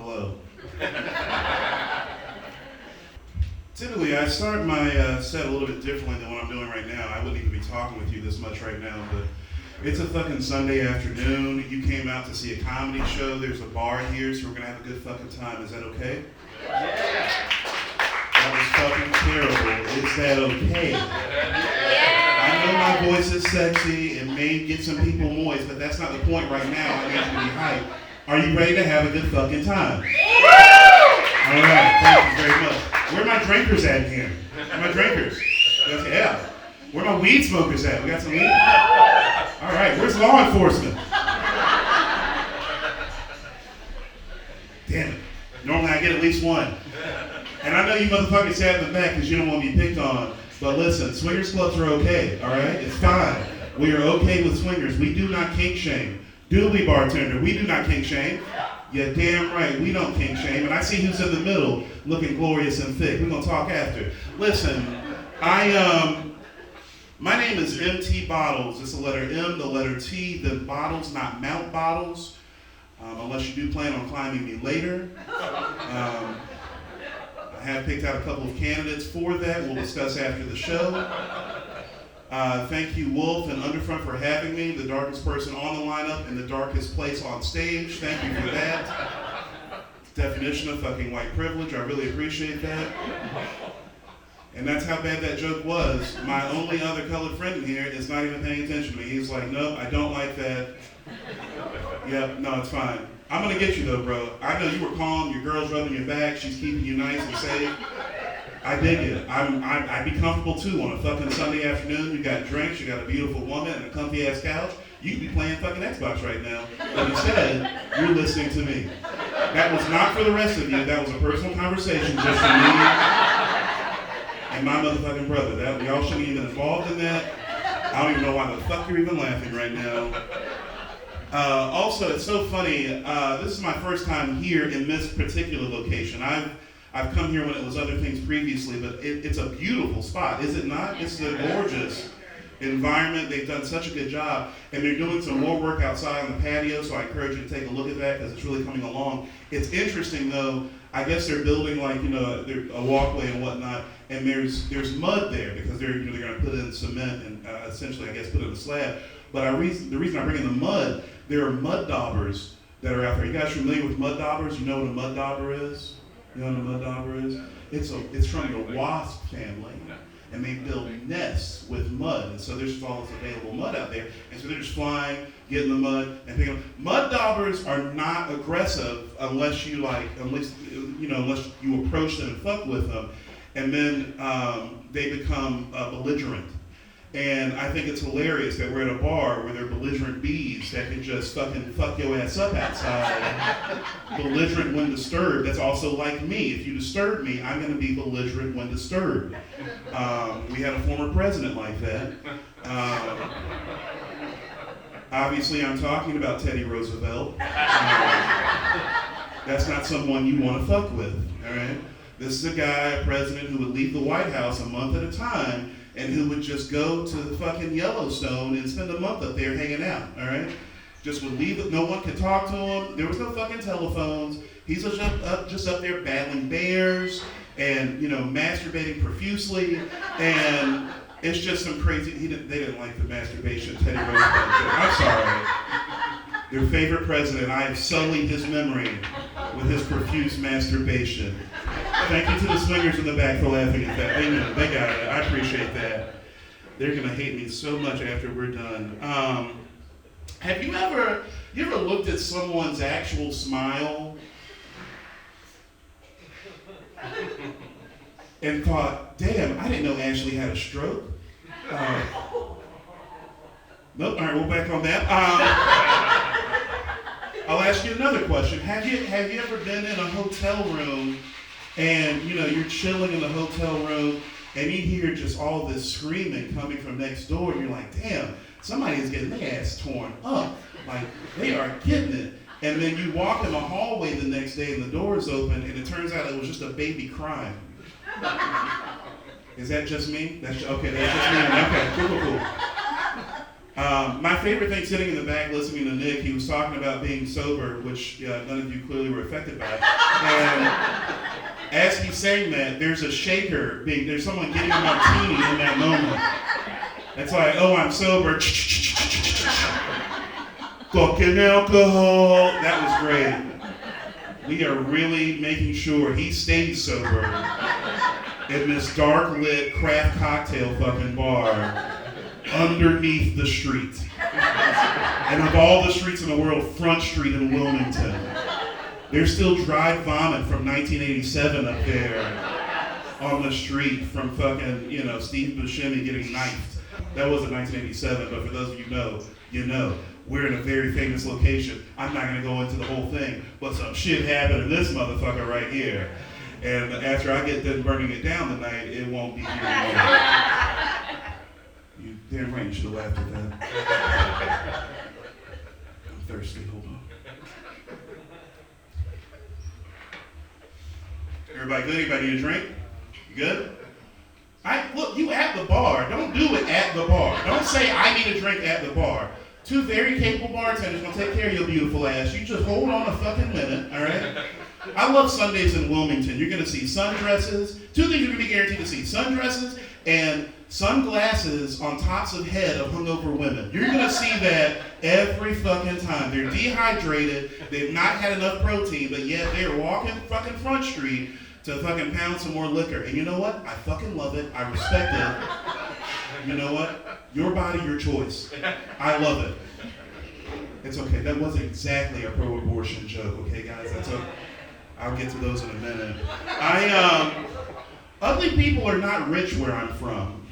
Hello. Typically, I start my set a little bit differently than what I'm doing right now. I wouldn't even be talking with you this much right now, but it's a fucking Sunday afternoon. You came out to see a comedy show. There's a bar here, so we're gonna have a good fucking time. Is that okay? Yeah. That was fucking terrible. Is that okay? Yeah. I know my voice is sexy. It may get some people moist, but that's not the point right now. I need you to be hyped. Are you ready to have a good fucking time? All right, thank you very much. Where are my drinkers at in here? Where are my drinkers? Yeah. Where are my weed smokers at? We got some weed? All right, where's law enforcement? Damn it. Normally I get at least one. And I know you motherfuckers sat in the back because you don't want to be picked on. But listen, swingers clubs are okay, all right? It's fine. We are okay with swingers. We do not kink shame. Do we, bartender? We do not kink shame. Yeah, damn right, we don't kink shame. And I see who's in the middle looking glorious and thick. We're going to talk after. Listen, my name is MT Bottles. It's the letter M, the letter T, the Bottles, not Mount Bottles. Unless you do plan on climbing me later. I have picked out a couple of candidates for that. We'll discuss after the show. Thank you, Wolf and Underfront, for having me, the darkest person on the lineup in the darkest place on stage. Thank you for that. Definition of fucking white privilege. I really appreciate that. And that's how bad that joke was. My only other colored friend in here is not even paying attention to me. He's like, nope, I don't like that. Yep, no, it's fine. I'm gonna get you though, bro. I know you were calm, your girl's rubbing your back, she's keeping you nice and safe. I dig it. I'd be comfortable too on a fucking Sunday afternoon. You got drinks, you got a beautiful woman and a comfy ass couch. You could be playing fucking Xbox right now. But instead, you're listening to me. That was not for the rest of you. That was a personal conversation just for me and my motherfucking brother. Y'all shouldn't even been involved in that. I don't even know why the fuck you're even laughing right now. Also, it's so funny. This is my first time here in this particular location. I've come here when it was other things previously, but it's a beautiful spot, is it not? It's a gorgeous environment. They've done such a good job, and they're doing some more work outside on the patio, so I encourage you to take a look at that because it's really coming along. It's interesting though. I guess they're building like a walkway and whatnot, and there's mud there because they're going to put in cement and essentially I guess put in a slab. But the reason I bring in the mud, there are mud daubers that are out there. You guys familiar with mud daubers? You know what a mud dauber is? You know what a mud dauber is? It's from the wasp family, and they build nests with mud, and so there's just all this available mud out there, and so they're just flying, getting the mud, and picking up. Mud daubers are not aggressive unless you approach them and fuck with them, and then they become belligerent. And I think it's hilarious that we're at a bar where there are belligerent bees that can just fucking fuck your ass up outside. Belligerent when disturbed. That's also like me. If you disturb me, I'm going to be belligerent when disturbed. We had a former president like that. Obviously, I'm talking about Teddy Roosevelt. That's not someone you want to fuck with, all right? This is a guy, a president, who would leave the White House a month at a time and who would just go to the fucking Yellowstone and spend a month up there hanging out, all right? Just would leave it, no one could talk to him. There was no fucking telephones. He's just up there battling bears and, masturbating profusely. And it's just some crazy, they didn't like the masturbation Teddy Roosevelt did. I'm sorry. Their favorite president, I have sullied his memory with his profuse masturbation. Thank you to the swingers in the back for laughing at that. They know, they got it. I appreciate that. They're gonna hate me so much after we're done. Have you ever looked at someone's actual smile and thought, damn, I didn't know Ashley had a stroke? Nope, all right, we'll back on that. I'll ask you another question. Have you ever been in a hotel room and you're chilling in the hotel room and you hear just all this screaming coming from next door and you're like, damn, somebody is getting their ass torn up. Like, they are getting it. And then you walk in the hallway the next day and the door is open and it turns out it was just a baby crying. Is that just me? Okay, that's just me. Okay, cool. My favorite thing sitting in the back listening to Nick, he was talking about being sober, which none of you clearly were affected by. And as he's saying that, there's a shaker, there's someone getting a martini in that moment. It's like, oh, I'm sober. Fucking alcohol. That was great. We are really making sure he stays sober in this dark lit craft cocktail fucking bar underneath the street. And of all the streets in the world, Front Street in Wilmington. There's still dried vomit from 1987 up there on the street from fucking, Steve Buscemi getting knifed. That wasn't 1987, but for those of you you know. We're in a very famous location. I'm not gonna go into the whole thing, but some shit happened to this motherfucker right here. And after I get done burning it down tonight, it won't be here anymore. You damn right you should have laughed at that. I'm thirsty, hold on. Everybody good? Anybody need a drink? You good? Look, you at the bar. Don't do it at the bar. Don't say I need a drink at the bar. Two very capable bartenders gonna take care of your beautiful ass. You just hold on a fucking minute, all right? I love Sundays in Wilmington. You're gonna see sundresses. Two things you're gonna be guaranteed to see: sundresses and sunglasses on tops of head of hungover women. You're gonna see that every fucking time. They're dehydrated. They've not had enough protein, but yet they're walking fucking Front Street to fucking pound some more liquor. And you know what? I fucking love it. I respect it. You know what? Your body, your choice. I love it. It's okay. That wasn't exactly a pro-abortion joke, okay, guys? That's okay. I'll get to those in a minute. Ugly people are not rich where I'm from.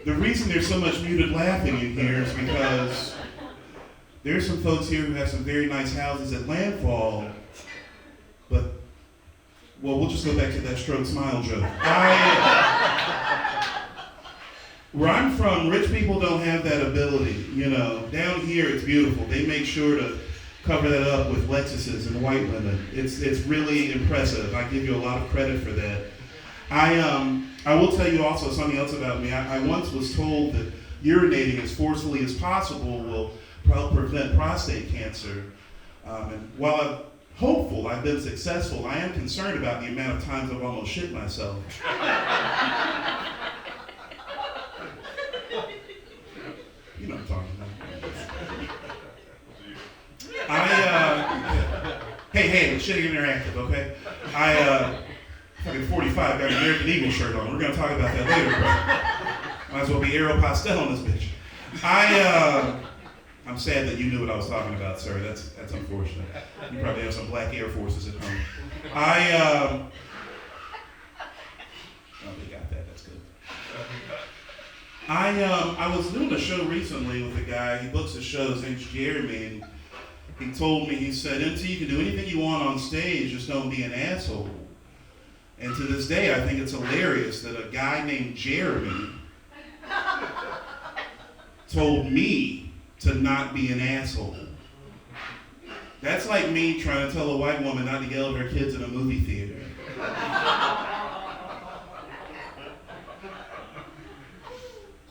The reason there's so much muted laughing in here is because there's some folks here who have some very nice houses at landfall, but well, we'll just go back to that stroke smile joke. Where I'm from, rich people don't have that ability, Down here, it's beautiful. They make sure to cover that up with Lexuses and white women. It's really impressive. I give you a lot of credit for that. I will tell you also something else about me. I once was told that urinating as forcefully as possible will help prevent prostate cancer. And while I'm hopeful I've been successful, I am concerned about the amount of times I've almost shit myself. You know what I'm talking about. Hey, shitting interactive, okay? Fucking 45, got an American Eagle shirt on. We're gonna talk about that later, bro. Might as well be Aero Pastel on this bitch. I'm sad that you knew what I was talking about, sir. That's unfortunate. You probably have some black Air Forces at home. Oh, they got that. That's good. I was doing a show recently with a guy. He books a show. His name's Jeremy. And he told me, he said, MT, you can do anything you want on stage, just don't be an asshole. And to this day, I think it's hilarious that a guy named Jeremy told me to not be an asshole. That's like me trying to tell a white woman not to yell at her kids in a movie theater.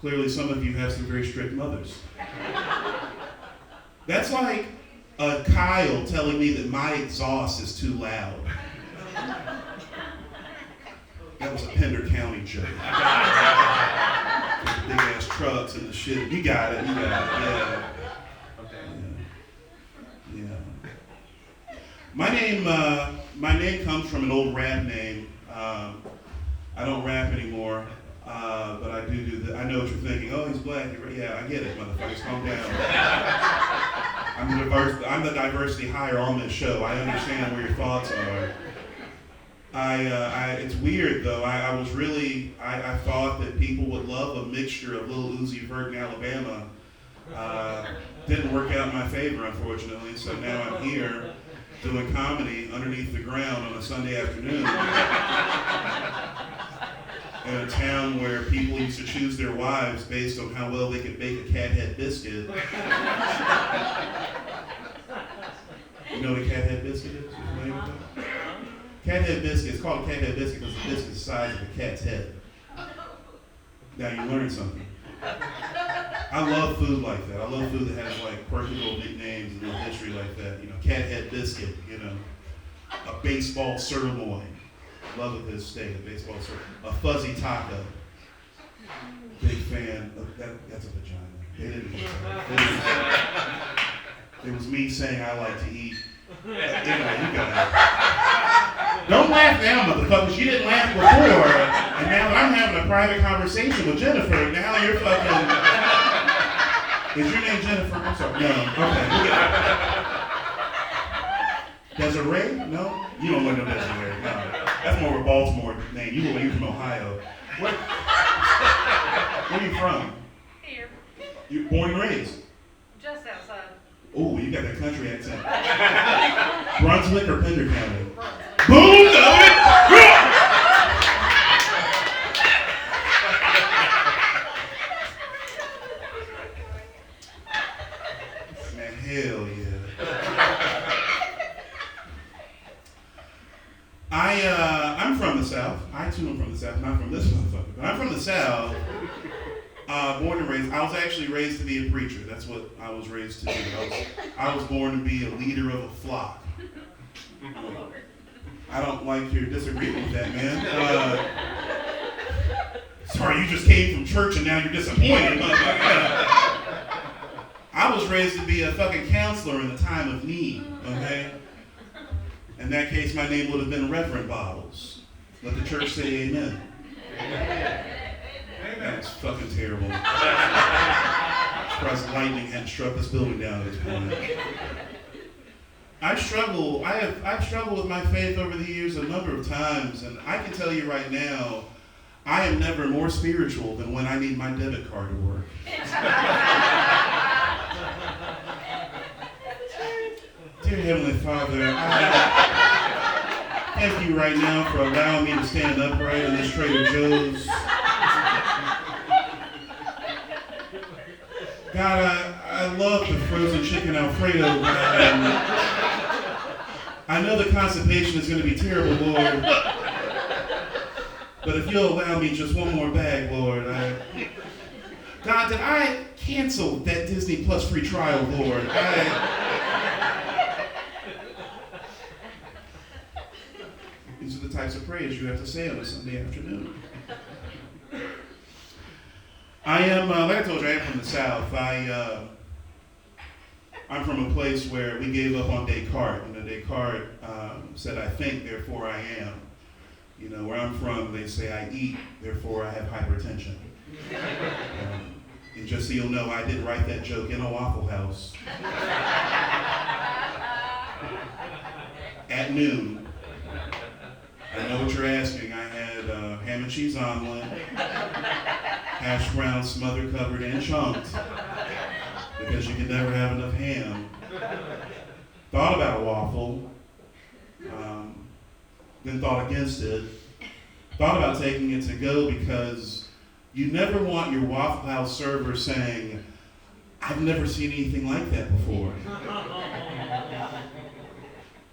Clearly some of you have some very strict mothers. That's like Kyle telling me that my exhaust is too loud. That was a Pender County joke. Big ass trucks and the shit. You got it, yeah. Yeah. My name comes from an old rap name. I don't rap anymore, but I do that. I know what you're thinking. Oh, he's black. Yeah, I get it, motherfuckers. Calm down. I'm the diversity hire on this show. I understand where your thoughts are. It's weird though. I thought that people would love a mixture of Lil Uzi Vert and Alabama. Didn't work out in my favor, unfortunately. So now I'm here doing comedy underneath the ground on a Sunday afternoon in a town where people used to choose their wives based on how well they could bake a cat head biscuit. You know what a cat head biscuit is? Cat head biscuit, it's called a cat head biscuit because the biscuit is the size of a cat's head. Now you learned something. I love food like that. I love food that has like quirky little nicknames and little history like that. You know, cat head biscuit, you know, a baseball sirloin. Love a good steak, a baseball sirloin. A fuzzy taco. Big fan of that. That's a vagina. They didn't eat that. It was me saying I like to eat. You know, you got it. Don't laugh now, motherfuckers. You didn't laugh before, and now I'm having a private conversation with Jennifer. Now you're fucking. Is your name Jennifer? I'm sorry. No. Okay. Desiree? No? You don't look no Desiree. No. That's more of a Baltimore name. You look like you're from Ohio. Where are you from? Here. You're born and raised? Just outside. Oh, you got that country accent. Brunswick or Pender County? Brunswick. Boom! Man, hell yeah. I'm from the South. I too am from the South, not from this motherfucker, but I'm from the South. Born and raised. I was actually raised to be a preacher. That's what I was raised to do. I was born to be a leader of a flock. I don't like your disagreement with that, man. Sorry, you just came from church and now you're disappointed. I was raised to be a fucking counselor in the time of need, okay? In that case, my name would have been Reverend Bottles. Let the church say amen. That's fucking terrible. Surprised lightning hadn't struck this building down at this point. I've struggled with my faith over the years a number of times, and I can tell you right now, I am never more spiritual than when I need my debit card to work. Dear Heavenly Father, I thank you right now for allowing me to stand upright in this Trader Joe's. God, I love the frozen chicken Alfredo. I know the constipation is going to be terrible, Lord. But if you'll allow me just one more bag, Lord. God, did I cancel that Disney Plus free trial, Lord? These are the types of prayers you have to say on a Sunday afternoon. I am, like I told you, I am from the South. I'm from a place where we gave up on Descartes. You know, Descartes said, I think, therefore I am. You know, where I'm from, they say I eat, therefore I have hypertension. And just so you'll know, I did write that joke in a Waffle House. At noon. I know what you're asking. I had ham and cheese omelet, hash browns smothered, covered, and chunked, because you can never have enough ham. Thought about a waffle, then thought against it. Thought about taking it to go because you never want your Waffle House server saying, I've never seen anything like that before.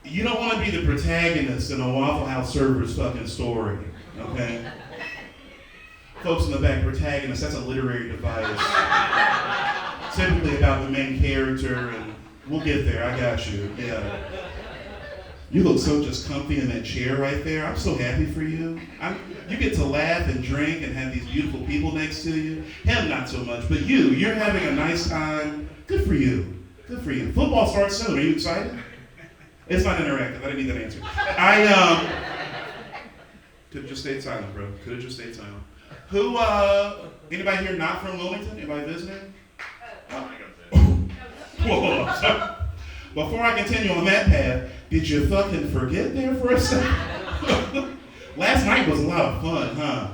You don't want to be the protagonist in a Waffle House server's fucking story, okay? Folks in the back, protagonist, that's a literary device. Typically about the main character, and we'll get there, I got you, yeah. You look so just comfy in that chair right there. I'm so happy for you. You get to laugh and drink and have these beautiful people next to you. Him, not so much, but you're having a nice time. Good for you, good for you. Football starts soon, are you excited? It's not interactive. I didn't need that answer. Could have just stayed silent, bro. Could have just stayed silent. Who, anybody here not from Wilmington? Anybody visiting? Whoa. Before I continue on that path, did you fucking forget there for a second? Last night was a lot of fun, huh?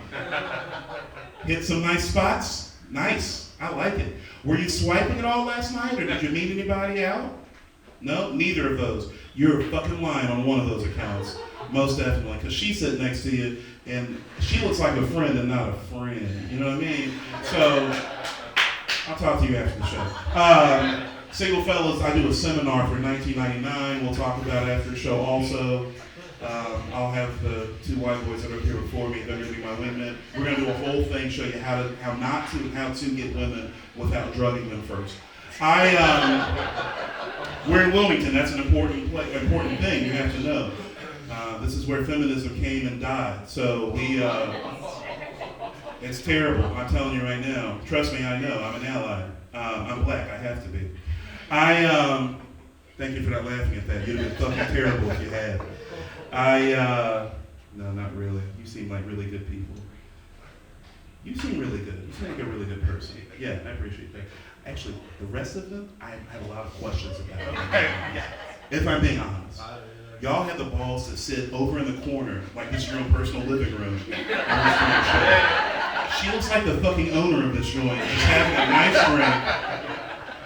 Hit some nice spots? Nice. I like it. Were you swiping it all last night, or did you meet anybody out? No? Neither of those. You're fucking lying on one of those accounts. Most definitely. Because she's sitting next to you, and she looks like a friend and not a friend. You know what I mean? So, I'll talk to you after the show. Single fellas, I do a seminar for $19.99. We'll talk about it after the show also. I'll have the two white boys that are here before me. They're going to be my wingmen. We're going to do a whole thing, show you how to get women without drugging them first. We're in Wilmington. That's an important thing you have to know. This is where feminism came and died. So it's terrible. I'm telling you right now. Trust me, I know. I'm an ally. I'm black. I have to be. Thank you for not laughing at that. You'd have been fucking terrible if you had. No, not really. You seem like really good people. You seem really good. You seem like a really good person. Yeah, I appreciate that. Actually, the rest of them, I have a lot of questions about. If I'm being honest. Y'all have the balls to sit over in the corner, like this is your own personal living room. She looks like the fucking owner of this joint, just having a nice drink.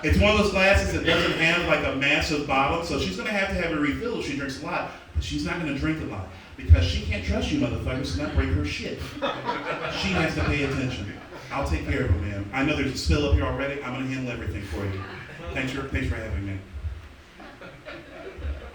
It's one of those glasses that doesn't have like a massive bottom, so she's gonna have to have it refilled. She drinks a lot, but she's not gonna drink a lot because she can't trust you motherfuckers to not break her shit. She has to pay attention. I'll take care of her, man. I know there's a spill up here already. I'm gonna handle everything for you. Thanks for having me.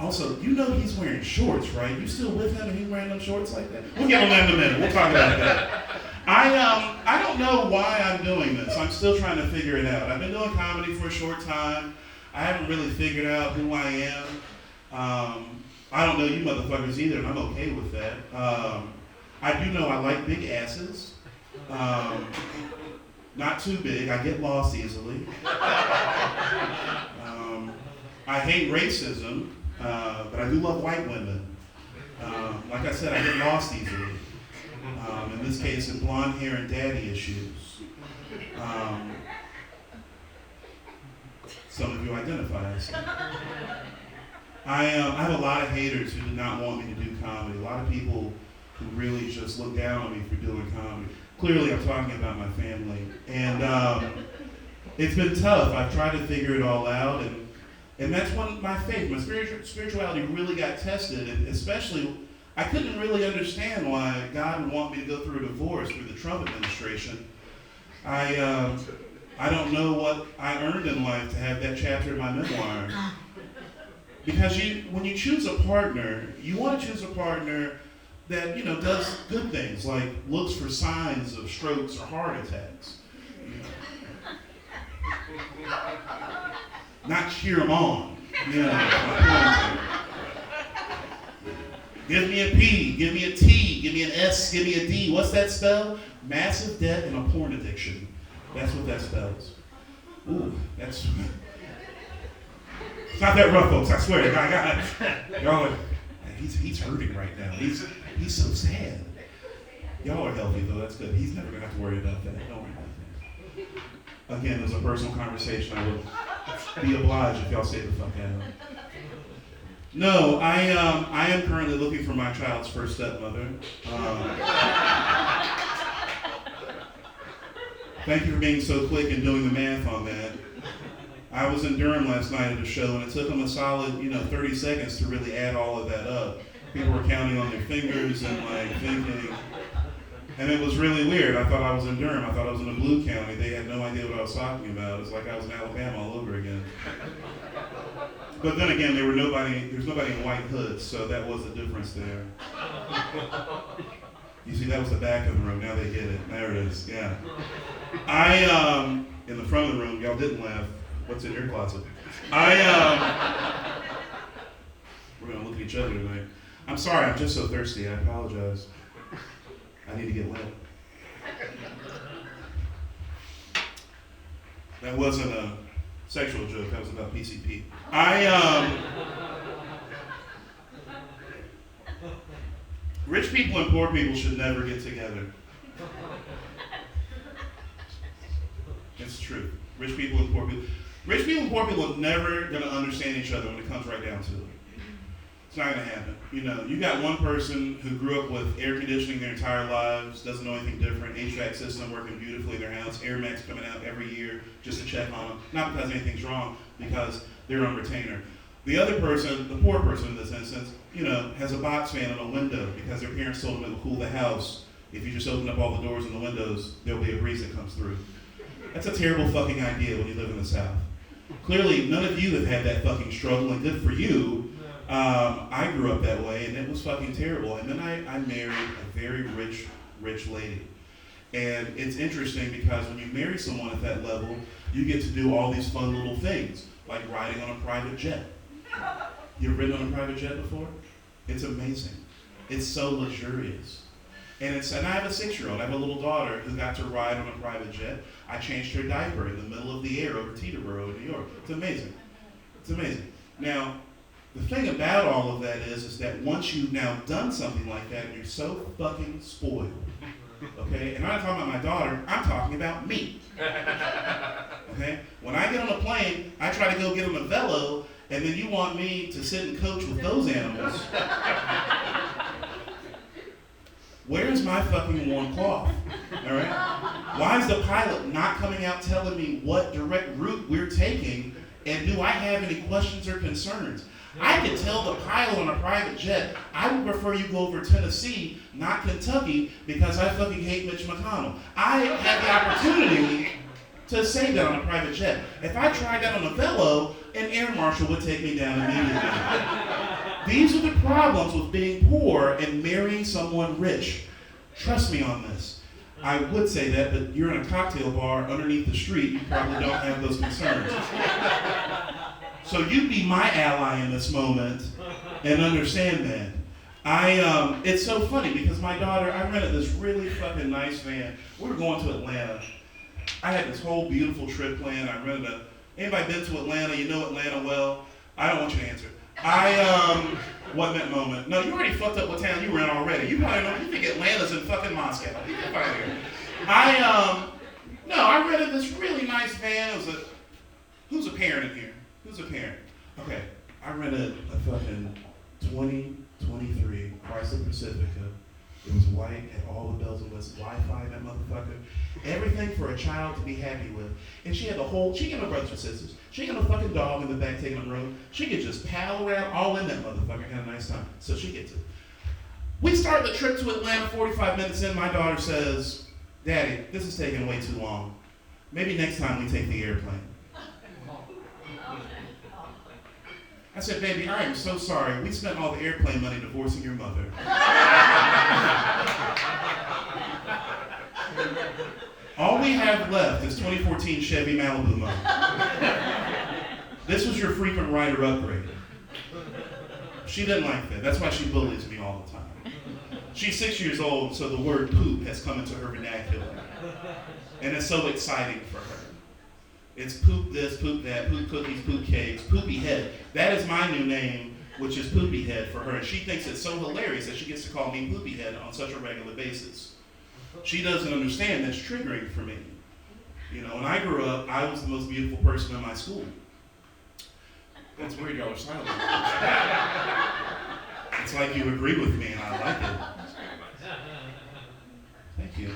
Also, you know he's wearing shorts, right? You still with him and he's wearing them shorts like that? We'll get on that in a minute. We'll talk about that. I don't know why I'm doing this. I'm still trying to figure it out. I've been doing comedy for a short time. I haven't really figured out who I am. I don't know you motherfuckers either, and I'm okay with that. I do know I like big asses. Not too big. I get lost easily. I hate racism, but I do love white women. Like I said, I get lost easily. In this case, in blonde hair and daddy issues. Some of you identify as that. I have a lot of haters who do not want me to do comedy. A lot of people who really just look down on me for doing comedy. Clearly, I'm talking about my family. And it's been tough. I've tried to figure it all out. And that's when my faith, my spirituality really got tested. And especially, I couldn't really understand why God would want me to go through a divorce through the Trump administration. I don't know what I earned in life to have that chapter in my memoir. Because when you choose a partner, you want to choose a partner that, does good things, like looks for signs of strokes or heart attacks. Not cheer them on. Give me a P, give me a T, give me an S, give me a D. What's that spell? Massive debt and a porn addiction. That's what that spells. Ooh, it's not that rough, folks. I swear. Y'all are, he's hurting right now. He's so sad. Y'all are healthy though. That's good. He's never gonna have to worry about that. Don't worry about that. Again, there's a personal conversation. I would be obliged if y'all stay the fuck out. No, I am currently looking for my child's first stepmother. Thank you for being so quick and doing the math on that. I was in Durham last night at a show, and it took them a solid, 30 seconds to really add all of that up. People were counting on their fingers and thinking, and it was really weird. I thought I was in Durham. I thought I was in a blue county. They had no idea what I was talking about. It was like I was in Alabama all over again. But then again, there was nobody in white hoods, so that was the difference there. You see, that was the back of the room. Now they get it. There it is. Yeah. In the front of the room, y'all didn't laugh. What's in your closet? We're gonna look at each other tonight. I'm sorry, I'm just so thirsty. I apologize. I need to get wet. That wasn't a sexual joke. That was about PCP. Rich people and poor people should never get together. It's true. Rich people and poor people are never going to understand each other when it comes right down to it. It's not going to happen. You got one person who grew up with air conditioning their entire lives, doesn't know anything different, HVAC system working beautifully in their house, Air Max coming out every year just to check on them. Not because anything's wrong, because they're on retainer. The other person, the poor person in this instance, has a box fan on a window because their parents told them it will cool the house. If you just open up all the doors and the windows, there'll be a breeze that comes through. That's a terrible fucking idea when you live in the South. Clearly, none of you have had that fucking struggle, and good for you. I grew up that way, and it was fucking terrible. And then I married a very rich lady. And it's interesting because when you marry someone at that level, you get to do all these fun little things, like riding on a private jet. You ever ridden on a private jet before? It's amazing. It's so luxurious. And I have a 6-year-old. I have a little daughter who got to ride on a private jet. I changed her diaper in the middle of the air over Teterboro in New York. It's amazing. It's amazing. Now, the thing about all of that is that once you've now done something like that, you're so fucking spoiled. Okay? And I'm not talking about my daughter, I'm talking about me. Okay? When I get on a plane, I try to go get on a velo, and then you want me to sit and coach with those animals. Where's my fucking warm cloth? All right? Why is the pilot not coming out telling me what direct route we're taking, and do I have any questions or concerns? I could tell the pilot on a private jet, I would prefer you go over Tennessee, not Kentucky, because I fucking hate Mitch McConnell. I had the opportunity to say that on a private jet. If I tried that on a velo, an air marshal would take me down immediately. These are the problems with being poor and marrying someone rich. Trust me on this. I would say that, but you're in a cocktail bar underneath the street, you probably don't have those concerns. So you be my ally in this moment and understand that. It's so funny because my daughter, I rented this really fucking nice van. We were going to Atlanta. I had this whole beautiful trip planned. I rented anybody been to Atlanta? You know Atlanta well? I don't want you to answer. Wasn't that moment. No, you already fucked up what town you were in already. You probably know, you think Atlanta's in fucking Moscow. You get out of here. I rented this really nice van. Who's a parent in here? Who's a parent? Okay, I rented a fucking 2023 Chrysler Pacifica. It was white, had all the bells and whistles, Wi-Fi in that motherfucker. Everything for a child to be happy with. And she had she got no brothers and sisters. She got a fucking dog in the back taking them road. She could just pal around all in that motherfucker and have a nice time. So she gets it. We start the trip to Atlanta, 45 minutes in, my daughter says, Daddy, this is taking way too long. Maybe next time we take the airplane. I said, baby, I am so sorry. We spent all the airplane money divorcing your mother. All we have left is 2014 Chevy Malibu money. This was your frequent rider upgrade. She didn't like that. That's why she bullies me all the time. She's 6 years old, so the word poop has come into her vernacular. And it's so exciting for her. It's poop this, poop that, poop cookies, poop cakes, poopy head. That is my new name, which is poopy head for her. And she thinks it's so hilarious that she gets to call me poopy head on such a regular basis. She doesn't understand that's triggering for me. You know, when I grew up, I was the most beautiful person in my school. That's weird, y'all are silent. It's like you agree with me and I like it. Thank you.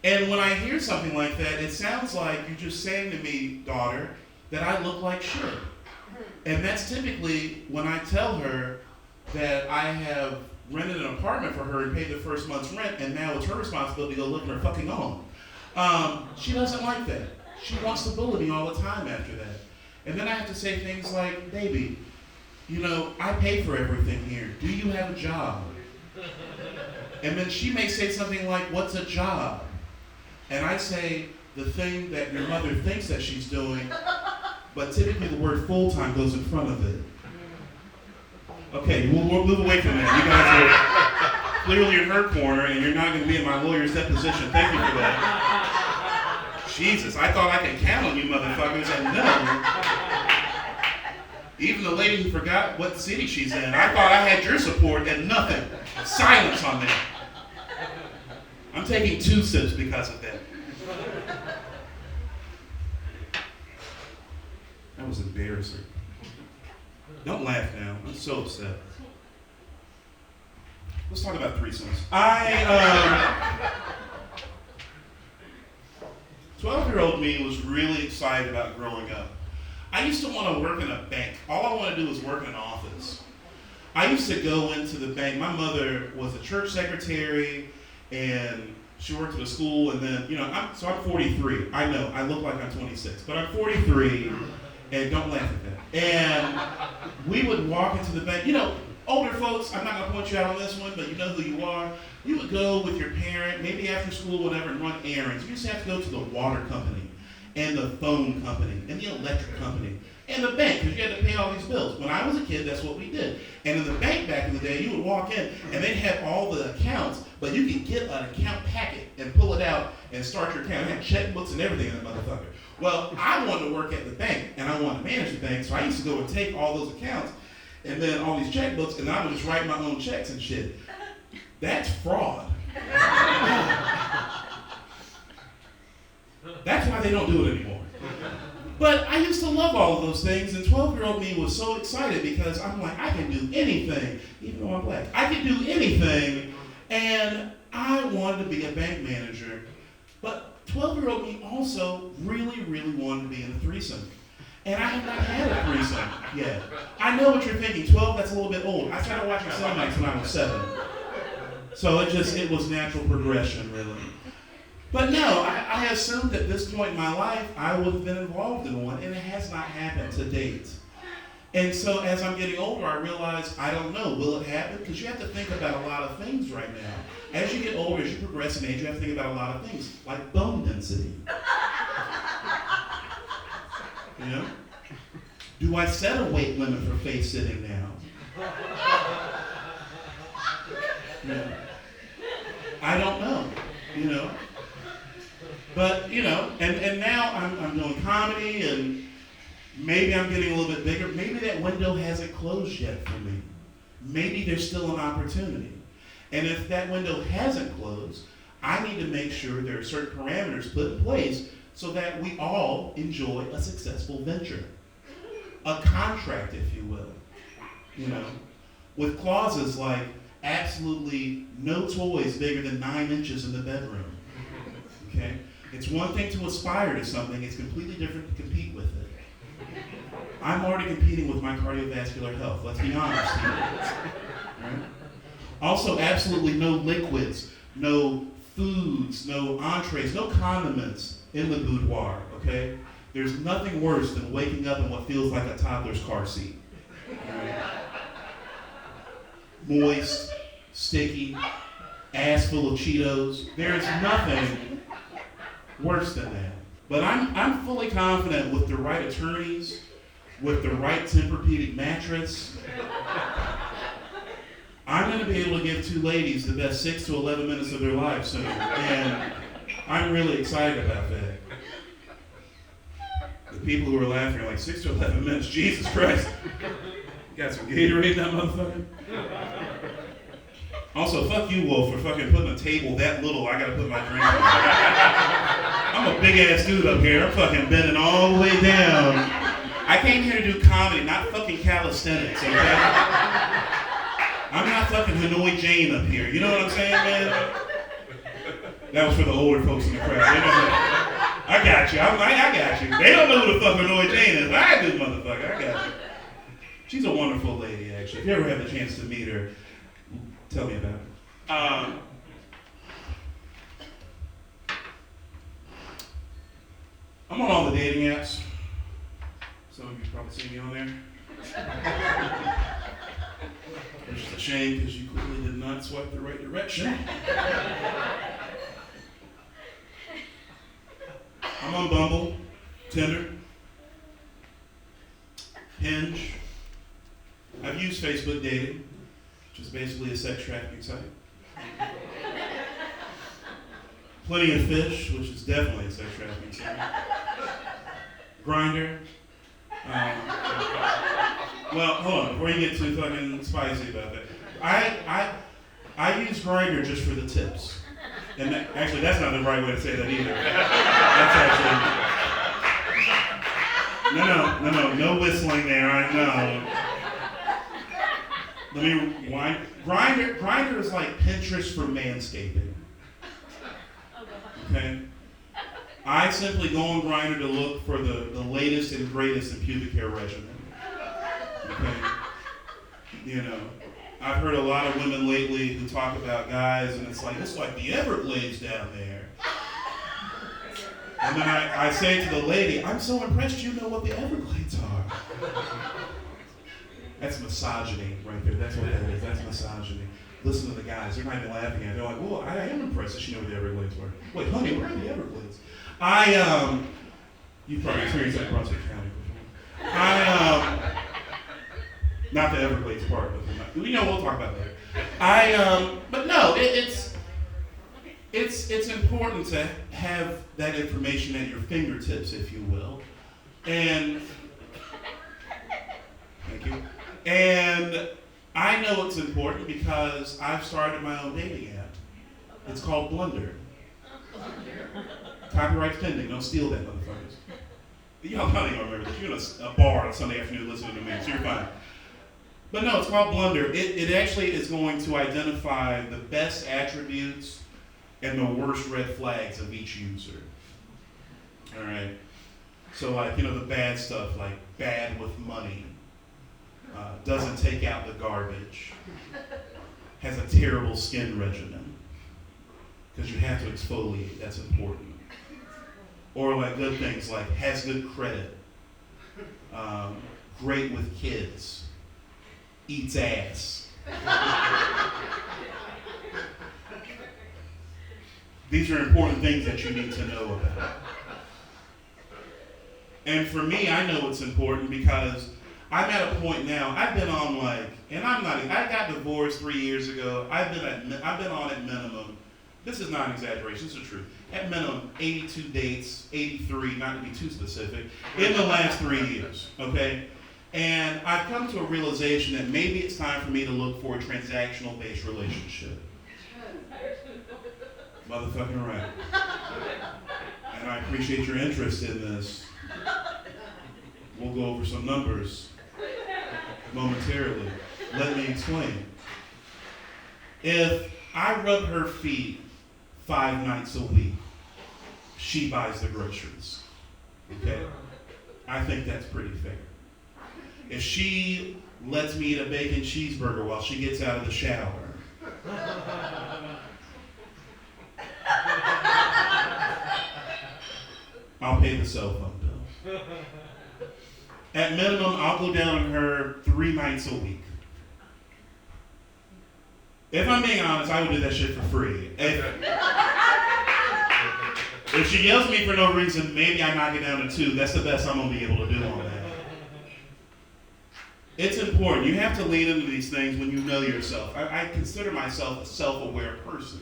And when I hear something like that, it sounds like you're just saying to me, daughter, that I look like shit. And that's typically when I tell her that I have rented an apartment for her and paid the first month's rent, and now it's her responsibility to go live on her fucking own. She doesn't like that. She wants to bully me all the time after that. And then I have to say things like, baby, you know, I pay for everything here. Do you have a job? And then she may say something like, what's a job? And I say the thing that your mother thinks that she's doing, but typically the word full-time goes in front of it. Okay, we'll move away from that. You guys are clearly in her corner, and you're not going to be in my lawyer's deposition. Thank you for that. Jesus, I thought I could count on you motherfuckers, and no. Even the lady who forgot what city she's in, I thought I had your support, and nothing. Silence on that. I'm taking 2 sips because of that. That was embarrassing. Don't laugh now. I'm so upset. Let's talk about threesomes. 12-year-old me was really excited about growing up. I used to want to work in a bank. All I want to do is work in an office. I used to go into the bank. My mother was a church secretary, and she worked at a school, and then, you know, I'm 43. I know, I look like I'm 26, but I'm 43, And don't laugh at that. And we would walk into the bank. You know, older folks, I'm not going to point you out on this one, but you know who you are. You would go with your parent, maybe after school, whatever, and run errands. You used to have to go to the water company and the phone company and the electric company and the bank because you had to pay all these bills. When I was a kid, that's what we did. And in the bank back in the day, you would walk in and they'd have all the accounts, but you could get an account packet and pull it out and start your account. It had checkbooks and everything in that motherfucker. Well, I wanted to work at the bank and I wanted to manage the bank, so I used to go and take all those accounts and then all these checkbooks, and I would just write my own checks and shit. That's fraud. That's why they don't do it anymore. But I used to love all of those things, and 12-year-old me was so excited because I'm like, I can do anything, even though I'm black. I can do anything, and I wanted to be a bank manager. But 12-year-old me also really, really wanted to be in a threesome. And I have not had a threesome yet. I know what you're thinking, 12, that's a little bit old. I started watching Cinemax when I was 7. So it was natural progression, really. But no, I assumed at this point in my life, I would have been involved in one, and it has not happened to date. And so as I'm getting older, I realize, I don't know, will it happen? Because you have to think about a lot of things right now. As you get older, as you progress in age, you have to think about a lot of things, like bone density. You know? Do I set a weight limit for face sitting now? Yeah. I don't know, you know? But, you know, and now I'm doing comedy, and maybe I'm getting a little bit bigger. Maybe that window hasn't closed yet for me. Maybe there's still an opportunity. And if that window hasn't closed, I need to make sure there are certain parameters put in place so that we all enjoy a successful venture. A contract, if you will, you know, with clauses like absolutely no toys bigger than 9 inches in the bedroom, okay? It's one thing to aspire to something, it's completely different to compete with it. I'm already competing with my cardiovascular health, let's be honest here. Right? Also, absolutely no liquids, no foods, no entrees, no condiments in the boudoir, okay? There's nothing worse than waking up in what feels like a toddler's car seat. Right? Moist, sticky, ass full of Cheetos. There is nothing worse than that. But I'm fully confident with the right attorneys, with the right Tempur-Pedic mattress, I'm going to be able to give 2 ladies the best 6 to 11 minutes of their lives soon. And I'm really excited about that. The people who are laughing are like, 6 to 11 minutes, Jesus Christ. You got some Gatorade in that motherfucker? Also, fuck you, Wolf, for fucking putting a table that little I gotta put my drink on. I'm a big ass dude up here. I'm fucking bending all the way down. I came here to do comedy, not fucking calisthenics, okay? I'm not fucking Hanoi Jane up here. You know what I'm saying, man? That was for the older folks in the crowd. They know I got you. I got you. They don't know who the fuck Hanoi Jane is. I do, motherfucker. I got you. She's a wonderful lady, actually. If you ever have the chance to meet her, tell me about it. I'm on all the dating apps. Some of you probably see me on there. Which is a shame because you clearly did not swipe the right direction. I'm on Bumble, Tinder, Hinge. I've used Facebook Dating, which is basically a sex trafficking site. Plenty of Fish, which is definitely a sex trafficking site. Grindr. Well, hold on, before you get too fucking spicy about that. I use Grindr just for the tips. And actually, that's not the right way to say that either. That's actually... No whistling there, I know. Let me rewind. Grindr is like Pinterest for manscaping. Okay? I simply go on Grindr to look for the latest and greatest in pubic hair regimen. Okay? You know, I've heard a lot of women lately who talk about guys, and it's like the Everglades down there. And then I say to the lady, I'm so impressed you know what the Everglades are. That's misogyny right there. That's what that is. That's misogyny. Listen to the guys. They're not even laughing at it. They're like, well, I am impressed that she knew what the Everglades were. Wait, honey, where are the Everglades? You've probably experienced that in Brunswick County before. Not the Everglades part, but we'll talk about that. But no, it's important to have that information at your fingertips, if you will. And thank you. And I know it's important because I've started my own dating app. It's called Blunder. Copyright pending. Don't steal that, motherfuckers. Y'all probably don't remember this. You're in a bar on a Sunday afternoon listening to me, so you're fine. But no, it's called Blunder. It actually is going to identify the best attributes and the worst red flags of each user. All right. So the bad stuff, like bad with money, doesn't take out the garbage, has a terrible skin regimen, because you have to exfoliate, that's important. Or like good things like has good credit, great with kids, eats ass. These are important things that you need to know about. And for me, I know it's important because I'm at a point now, I've been on I got divorced 3 years ago. I've been on at minimum, this is not an exaggeration, this is the truth, at minimum 82 dates, 83, not to be too specific, in the last 3 years, okay? And I've come to a realization that maybe it's time for me to look for a transactional-based relationship. Motherfucking right. And I appreciate your interest in this. We'll go over some numbers momentarily. Let me explain. If I rub her feet 5 nights a week, she buys the groceries. Okay? I think that's pretty fair. If she lets me eat a bacon cheeseburger while she gets out of the shower, I'll pay the cell phone bill. At minimum, I'll go down on her 3 nights a week. If I'm being honest, I would do that shit for free. If she yells at me for no reason, maybe I knock it down to 2. That's the best I'm going to be able to do on that. It's important. You have to lean into these things when you know yourself. I consider myself a self-aware person.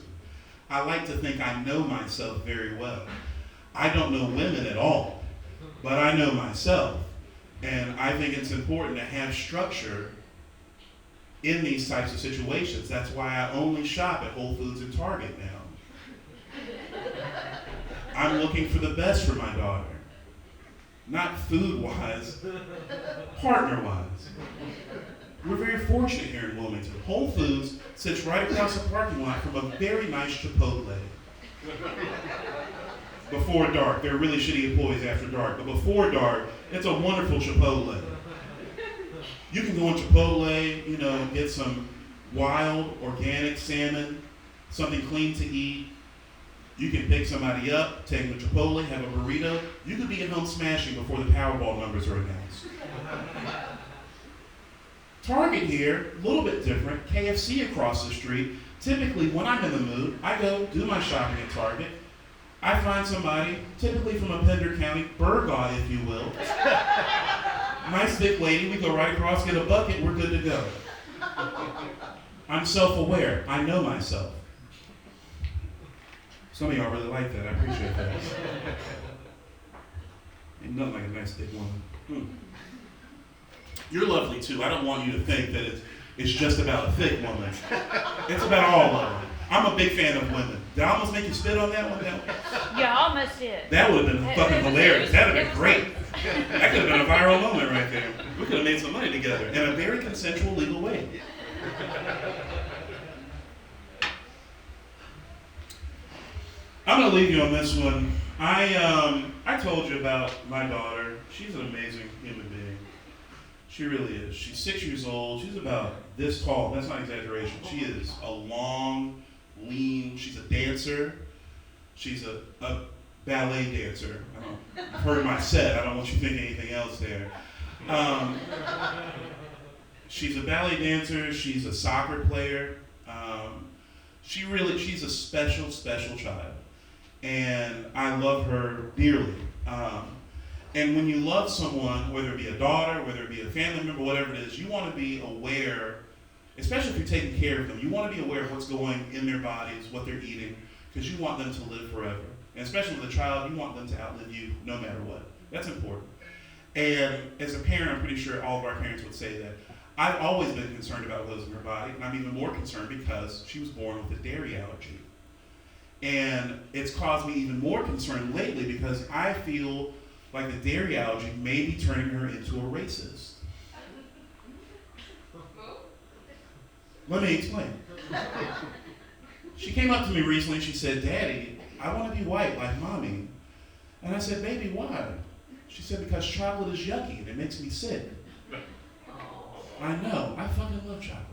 I like to think I know myself very well. I don't know women at all, but I know myself. And I think it's important to have structure in these types of situations. That's why I only shop at Whole Foods and Target now. I'm looking for the best for my daughter. Not food-wise, partner-wise. We're very fortunate here in Wilmington. Whole Foods sits right across the parking lot from a very nice Chipotle. Before dark. They're really shitty employees after dark. But before dark, it's a wonderful Chipotle. You can go in Chipotle, get some wild, organic salmon, something clean to eat. You can pick somebody up, take them to Chipotle, have a burrito. You could be at home smashing before the Powerball numbers are announced. Target here, a little bit different. KFC across the street. Typically, when I'm in the mood, I go do my shopping at Target. I find somebody, typically from a Pender County, Burgaw, if you will. Nice thick lady, we go right across, get a bucket, we're good to go. I'm self-aware. I know myself. Some of y'all really like that. I appreciate that. Ain't nothing like a nice thick woman. You're lovely too. I don't want you to think that it's just about a thick woman. It's about all of them. I'm a big fan of women. Did I almost make you spit on that one? You almost did. That would have been fucking hilarious. That would have been great. That could have been a viral moment right there. We could have made some money together in a very consensual, legal way. I'm going to leave you on this one. I told you about my daughter. She's an amazing human being. She really is. She's 6 years old. She's about this tall. That's not exaggeration. She is a long, lean, she's a dancer. She's a ballet dancer. You've heard my set. I don't want you thinking anything else there. She's a ballet dancer. She's a soccer player. She's a special, special child. And I love her dearly. And when you love someone, whether it be a daughter, whether it be a family member, whatever it is, you want to be aware, especially if you're taking care of them, you want to be aware of what's going in their bodies, what they're eating, because you want them to live forever. And especially with a child, you want them to outlive you no matter what. That's important. And as a parent, I'm pretty sure all of our parents would say that. I've always been concerned about what goes in her body, and I'm even more concerned because she was born with a dairy allergy. And it's caused me even more concern lately because I feel like the dairy allergy may be turning her into a racist. Let me explain. She came up to me recently and she said, "Daddy, I want to be white like Mommy." And I said, "Baby, why?" She said, "Because chocolate is yucky and it makes me sick." I know, I fucking love chocolate.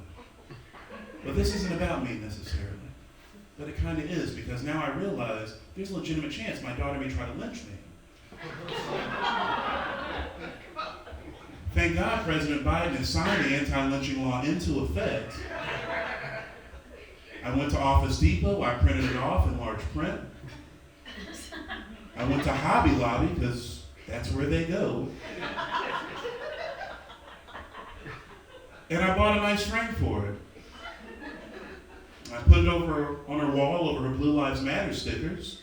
But this isn't about me necessarily. But it kind of is, because now I realize there's a legitimate chance my daughter may try to lynch me. Thank God President Biden has signed the anti-lynching law into effect. I went to Office Depot, I printed it off in large print. I went to Hobby Lobby, because that's where they go. And I bought a nice frame for it. I put it over on her wall over her Blue Lives Matter stickers.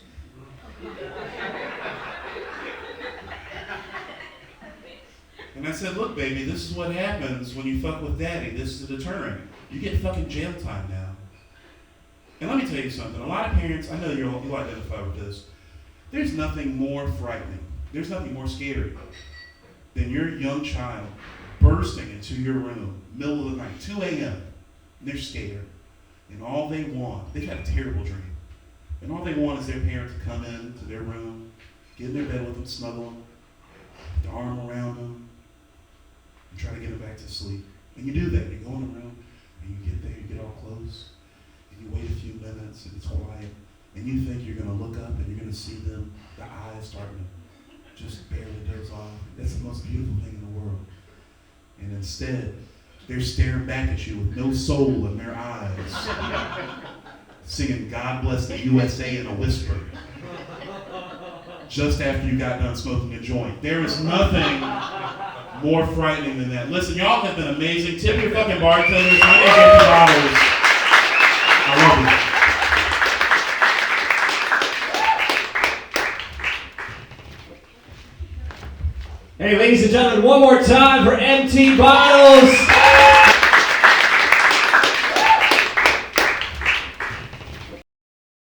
And I said, "Look, baby, this is what happens when you fuck with Daddy. This is a deterrent. You get fucking jail time now." And let me tell you something. A lot of parents, I know you'll identify with this. There's nothing more frightening. There's nothing more scary than your young child bursting into your room, middle of the night, 2 a.m., and they're scared. And all they want, they've had a terrible dream, and all they want is their parent to come into their room, get in their bed with them, snuggle them, put their arm around them, and try to get them back to sleep. And you do that. You go in the room, and you get there, you get all close, and you wait a few minutes, and it's quiet, and you think you're going to look up, and you're going to see them, the eyes starting to just barely doze off. That's the most beautiful thing in the world. And instead, they're staring back at you with no soul in their eyes, singing "God Bless the USA" in a whisper, just after you got done smoking a joint. There is nothing more frightening than that. Listen, y'all have been amazing. Tip your fucking bartenders. I need $50. I love you. Hey, ladies and gentlemen, one more time for empty bottles.